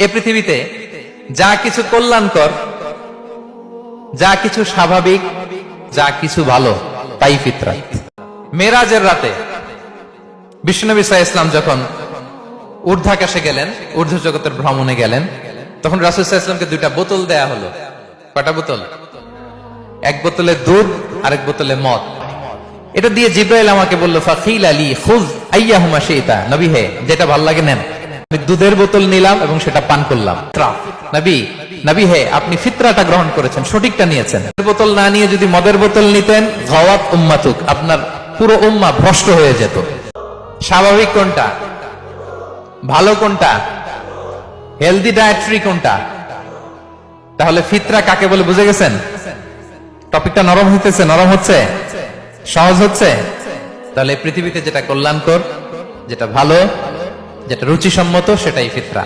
এ পৃথিবীতে যা কিছু কল্যাণকর, যা কিছু স্বাভাবিক, যা কিছু ভালো, তাই ফিতরাত। মেরাজের রাতে বিশ্বনবী সাল্লাল্লাহু আলাইহি ওয়াসাল্লাম যখন ঊর্ধ্বাকাশে গেলেন, ঊর্ধ্ব জগতের ভ্রমণে গেলেন, তখন রাসূল সাল্লাল্লাহু আলাইহি ওয়াসাল্লামকে দুইটা বোতল দেয়া হলো। কয়টা বোতল? এক বোতলে দুধ, আরেক বোতলে মদ। এটা দিয়ে জিব্রাইল আমাকে বলল, ফাকিল আলী খুয আইয়াহুমা শিতা, নবী হে যেটা ভালো লাগে নেন। আমি দুধের বোতল নিলাম এবং সেটা পান করলাম। নবী হে আপনি ফিতরাটা গ্রহণ করেছেন, সঠিকটা নিয়েছেন। বোতল না নিয়ে যদি মদের বোতল নিতেন, গাওয়াত উম্মাতুক, আপনার পুরো উম্মাহ ভ্রষ্ট হয়ে যেত। স্বাভাবিক কোনটা, ভালো কোনটা, হেলদি ডায়েটরি কোনটা? তাহলে ফিতরা কাকে বলে বুঝে গেছেন? টপিকটা নরম হইতেছে, নরম হচ্ছে, সহজ হচ্ছে। তাহলে পৃথিবীতে যেটা কল্যাণকর, যেটা ভালো, যেটা রুচিসম্মত, সেটাই ফিতরা।